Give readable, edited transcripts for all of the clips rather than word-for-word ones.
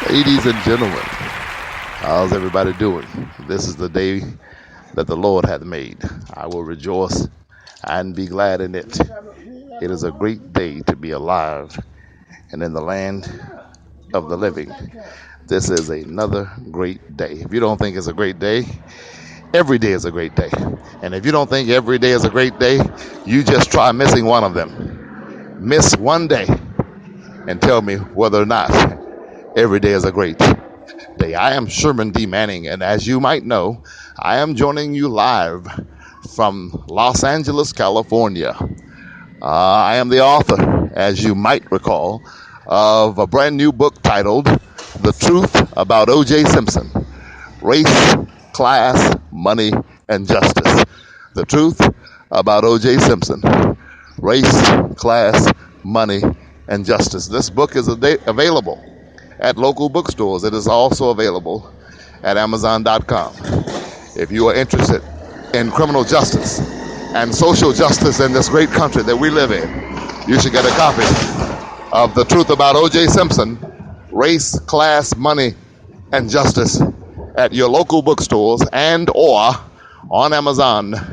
Ladies and gentlemen, how's everybody doing? This is the day that the Lord hath made. I will rejoice and be glad in it. It is a great day to be alive and in the land of the living. This is another great day. If you don't think it's a great day, every day is a great day. And if you don't think every day is a great day, you just try missing one of them. Miss one day and tell me whether or not every day is a great day. I am Sherman D. Manning, and as you might know, I am joining you live from Los Angeles, California. I am the author, as you might recall, of a brand new book titled The Truth About O.J. Simpson: Race, Class, Money, and Justice. The Truth About O.J. Simpson: Race, Class, Money, and Justice. This book is available at local bookstores. It is also available at Amazon.com. If you are interested in criminal justice and social justice in this great country that we live in, you should get a copy of The Truth About O.J. Simpson: Race, Class, Money, and Justice at your local bookstores and or on Amazon.com.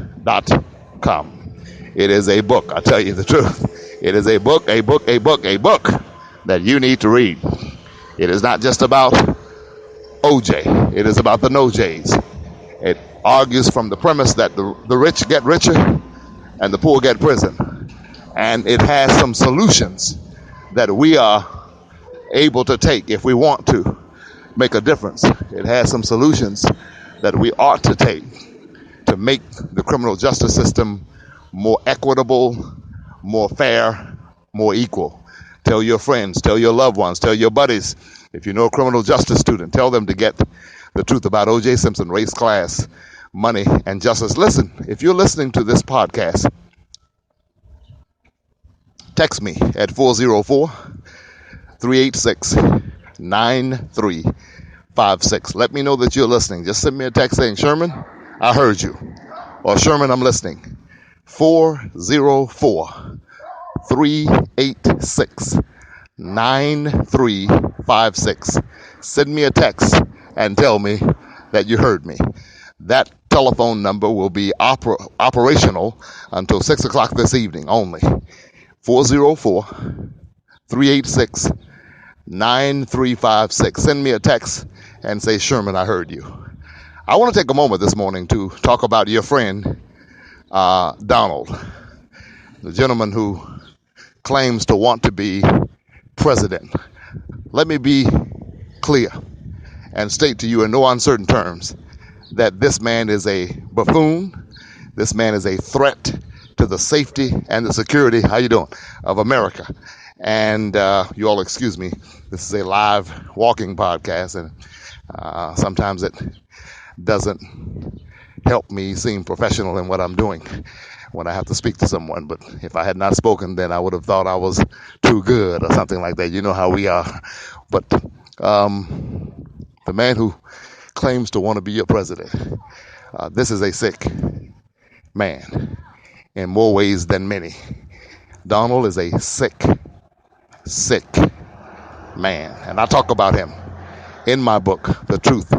It is a book, I tell you the truth. It is a book that you need to read. It is not just about OJ. It is about the no J's. It argues from the premise that the rich get richer and the poor get prison. And it has some solutions that we are able to take if we want to make a difference. It has some solutions that we ought to take to make the criminal justice system more equitable, more fair, more equal. Tell your friends, tell your loved ones, tell your buddies. If you know a criminal justice student, tell them to get The Truth About O.J. Simpson: Race, Class, Money, and Justice. Listen, if you're listening to this podcast, text me at 404-386-9356. Let me know that you're listening. Just send me a text saying, Sherman, I heard you. Or Sherman, I'm listening. 404-386-9356. Send me a text and tell me that you heard me. That telephone number will be operational until 6 o'clock this evening only. 404-386-9356. Send me a text and say, Sherman, I heard you. I want to take a moment this morning to talk about your friend, Donald, the gentleman who claims to want to be president. Let me be clear and state to you in no uncertain terms that this man is a buffoon. This man is a threat to the safety and the security, how you doing, of America. And you all excuse me, this is a live walking podcast, and sometimes it doesn't help me seem professional in what I'm doing when I have to speak to someone. But if I had not spoken, then I would have thought I was too good or something like that. You know how we are. But the man who claims to want to be your president, this is a sick man in more ways than many. Donald is a sick man. And I talk about him in my book, The Truth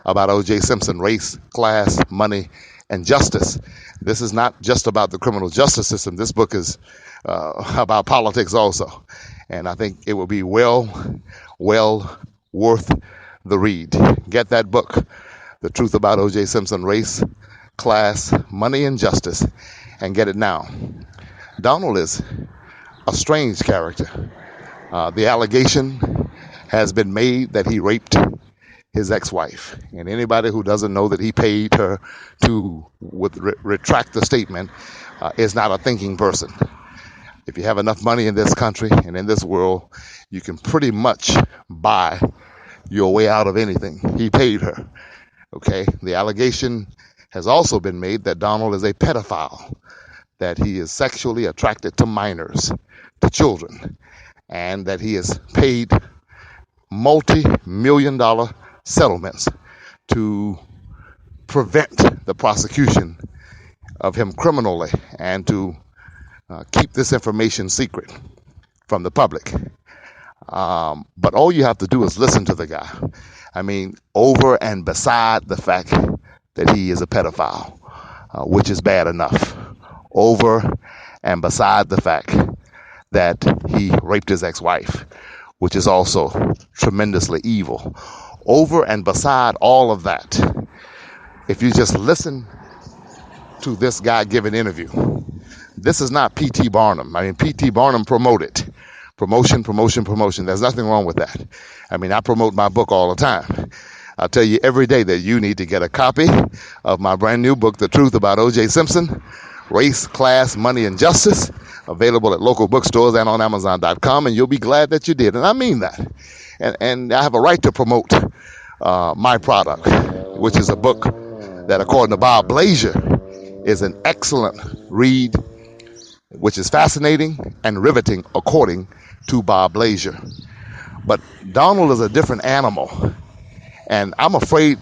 About O.J. Simpson: Race, Class, Money, and Justice. This is not just about the criminal justice system. This book is about politics also. And I think it will be well worth the read. Get that book, The Truth About O.J. Simpson: Race, Class, Money, and Justice, and get it now. Donald is a strange character. The allegation has been made that he raped his ex-wife, and anybody who doesn't know that he paid her to retract the statement is not a thinking person. If you have enough money in this country and in this world, you can pretty much buy your way out of anything. He paid her. Okay. The allegation has also been made that Donald is a pedophile, that he is sexually attracted to minors, to children, and that he has paid multi-million-dollar settlements to prevent the prosecution of him criminally and to keep this information secret from the public. But all you have to do is listen to the guy. I mean, over and beside the fact that he is a pedophile, which is bad enough. Over and beside the fact that he raped his ex-wife, which is also tremendously evil. Over and beside all of that, if you just listen to this guy give an interview, this is not P.T. Barnum. I mean, P.T. Barnum promoted. Promotion, promotion, promotion. There's nothing wrong with that. I mean, I promote my book all the time. I tell you every day that you need to get a copy of my brand new book, The Truth About O.J. Simpson, Race, Class, Money, and Justice, available at local bookstores and on Amazon.com, and you'll be glad that you did. And I mean that. And I have a right to promote my product, which is a book that, according to Bob Blazier, is an excellent read, which is fascinating and riveting, according to Bob Blazier. But Donald is a different animal, and I'm afraid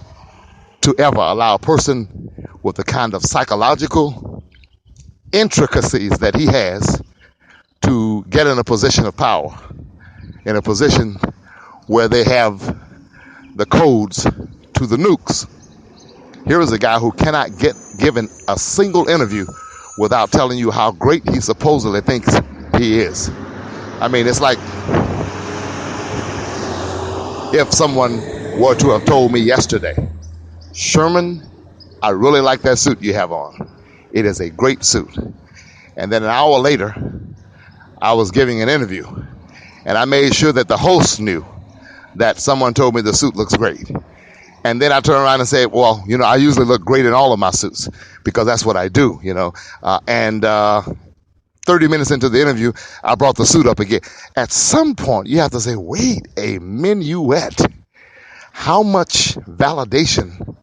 to ever allow a person with the kind of psychological intricacies that he has to get in a position of power, in a position where they have the codes to the nukes. Here is a guy who cannot get given a single interview without telling you how great he supposedly thinks he is. I mean, it's like if someone were to have told me yesterday, Sherman, I really like that suit you have on. It is a great suit. And then an hour later, I was giving an interview, and I made sure that the host knew that someone told me the suit looks great. And then I turn around and say, well, you know, I usually look great in all of my suits because that's what I do, you know. 30 minutes into the interview, I brought the suit up again. At some point, you have to say, wait a minuet. How much validation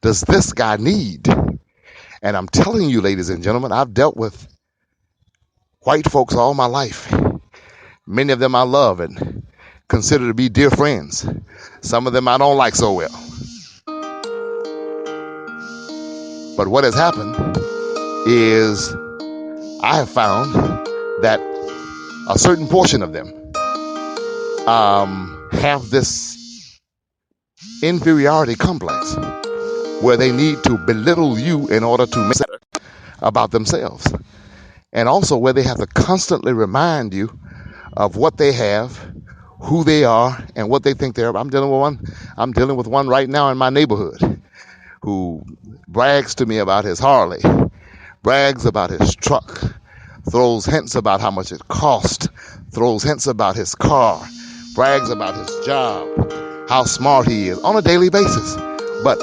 does this guy need? And I'm telling you, ladies and gentlemen, I've dealt with white folks all my life. Many of them I love and consider to be dear friends. Some of them I don't like so well. But what has happened is I have found that a certain portion of them have this inferiority complex where they need to belittle you in order to make sense about themselves. And also where they have to constantly remind you of what they have, who they are, and what they think they're. I'm dealing with one right now in my neighborhood who brags to me about his Harley, brags about his truck, throws hints about how much it cost, throws hints about his car, brags about his job, how smart he is on a daily basis. But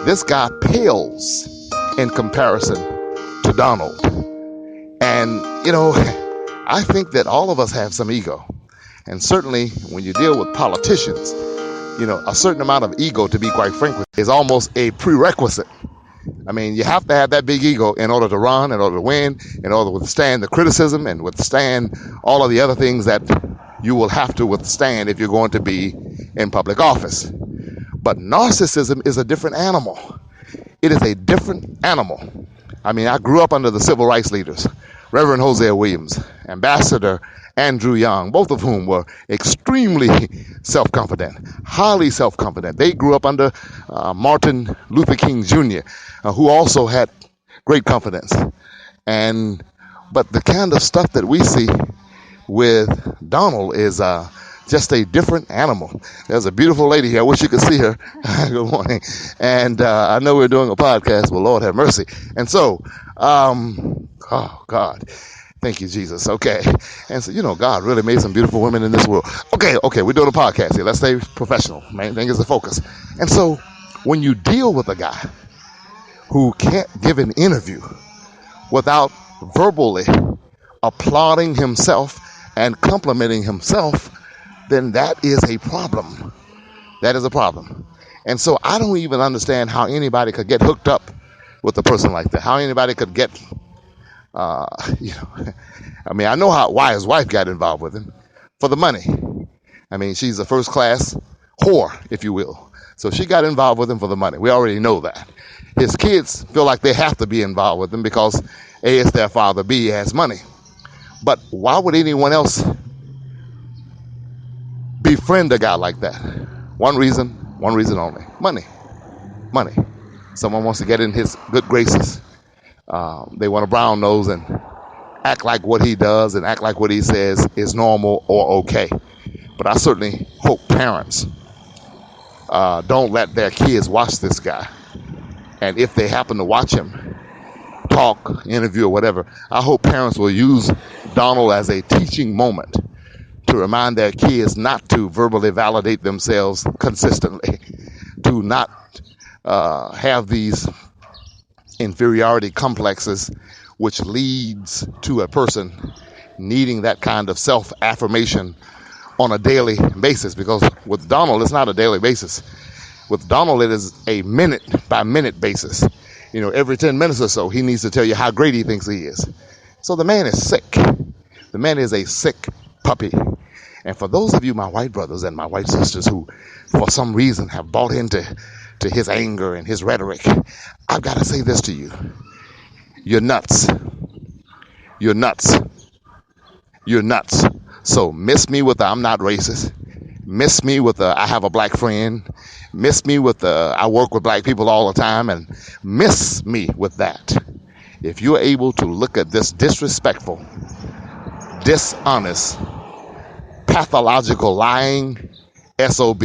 this guy pales in comparison to Donald. And, you know, I think that all of us have some ego. And certainly when you deal with politicians, you know, a certain amount of ego, to be quite frank with you, is almost a prerequisite. I mean, you have to have that big ego in order to run, in order to win, in order to withstand the criticism and withstand all of the other things that you will have to withstand if you're going to be in public office. But narcissism is a different animal. It is a different animal. I mean, I grew up under the civil rights leaders, Reverend Hosea Williams, Ambassador Andrew Young, both of whom were extremely self-confident, highly self-confident. They grew up under Martin Luther King Jr., who also had great confidence. But the kind of stuff that we see with Donald is just a different animal. There's a beautiful lady here. I wish you could see her. Good morning. And I know we're doing a podcast, but Lord have mercy. And so, oh God, thank you, Jesus. Okay. And so, you know, God really made some beautiful women in this world. Okay, we're doing a podcast here. Let's stay professional. Main thing is the focus. And so when you deal with a guy who can't give an interview without verbally applauding himself and complimenting himself, then that is a problem. That is a problem. And so I don't even understand how anybody could get hooked up with a person like that. How anybody could get, I mean, I know why his wife got involved with him, for the money. I mean, she's a first-class whore, if you will. So she got involved with him for the money. We already know that. His kids feel like they have to be involved with him because A, it's their father, B, he has money. But why would anyone else befriend a guy like that? One reason only: money. Money. Someone wants to get in his good graces. They want to brown nose and act like what he does and act like what he says is normal or okay. But I certainly hope parents don't let their kids watch this guy. And if they happen to watch him talk, interview, or whatever, I hope parents will use Donald as a teaching moment to remind their kids not to verbally validate themselves consistently, to not have these inferiority complexes, which leads to a person needing that kind of self-affirmation on a daily basis. Because with Donald, it's not a daily basis. With Donald, it is a minute-by-minute basis. You know, every 10 minutes or so, he needs to tell you how great he thinks he is. So the man is sick. The man is a sick puppy. And for those of you, my white brothers and my white sisters, who for some reason have bought into his anger and his rhetoric, I've got to say this to you. You're nuts. You're nuts. You're nuts. So miss me with the "I'm not racist." Miss me with the "I have a black friend." Miss me with the "I work with black people all the time." And miss me with that. If you're able to look at this disrespectful, dishonest, pathological, lying SOB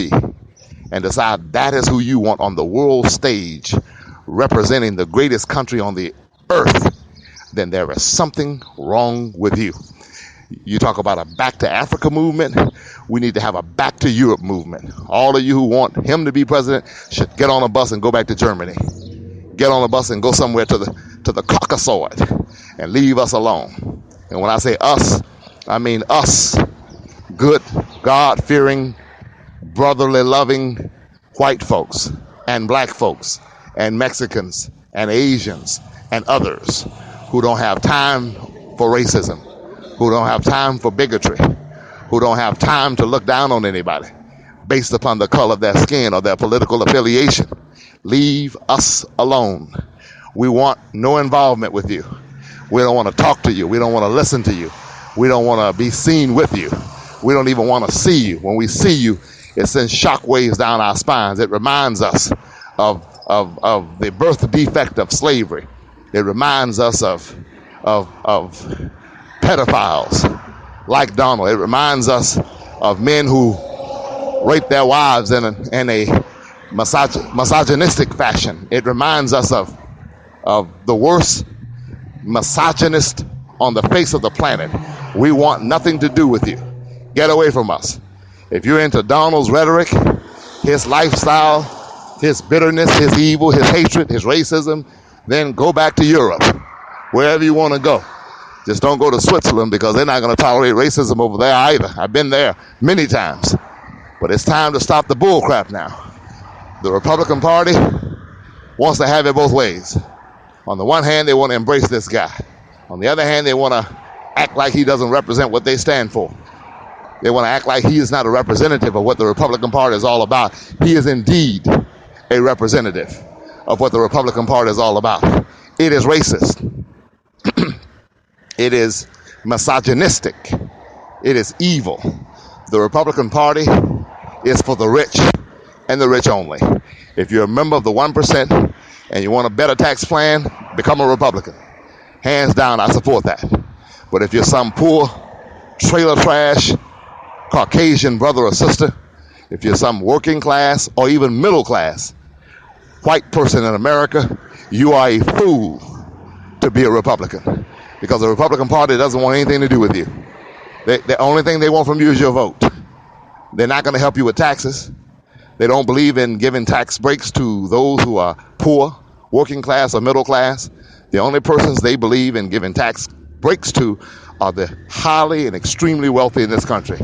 and decide that is who you want on the world stage representing the greatest country on the earth, then there is something wrong with you. You talk about a back to Africa movement. We need to have a back to Europe movement. All of you who want him to be president should get on a bus and go back to Germany. Get on a bus and go somewhere to the Caucasoid and leave us alone. And when I say us, I mean us, good, God-fearing, brotherly loving white folks and black folks and Mexicans and Asians and others who don't have time for racism, who don't have time for bigotry, who don't have time to look down on anybody based upon the color of their skin or their political affiliation. Leave us alone. We want no involvement with you. We don't want to talk to you. We don't want to listen to you. We don't want to be seen with you. We don't even want to see you. When we see you, it sends shockwaves down our spines. It reminds us of the birth defect of slavery. It reminds us of pedophiles like Donald. It reminds us of men who rape their wives in a misogynistic fashion. It reminds us of the worst misogynist on the face of the planet. We want nothing to do with you. Get away from us. If you're into Donald's rhetoric, his lifestyle, his bitterness, his evil, his hatred, his racism, then go back to Europe, wherever you want to go. Just don't go to Switzerland, because they're not going to tolerate racism over there either. I've been there many times. But it's time to stop the bull crap now. The Republican Party wants to have it both ways. On the one hand, they want to embrace this guy. On the other hand, they want to act like he doesn't represent what they stand for. They want to act like he is not a representative of what the Republican Party is all about. He is indeed a representative of what the Republican Party is all about. It is racist. It is misogynistic. It is evil. The Republican Party is for the rich and the rich only. If you're a member of the 1% and you want a better tax plan, become a Republican. Hands down, I support that. But if you're some poor, trailer trash, Caucasian brother or sister, if you're some working class or even middle class white person in America, you are a fool to be a Republican, because the Republican Party doesn't want anything to do with you. The only thing they want from you is your vote. They're not going to help you with taxes. They don't believe in giving tax breaks to those who are poor, working class, or middle class. The only persons they believe in giving tax breaks to are the highly and extremely wealthy in this country,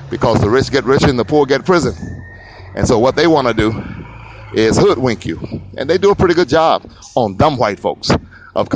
because the rich get richer and the poor get prison. And so what they want to do is hoodwink you. And they do a pretty good job on dumb white folks of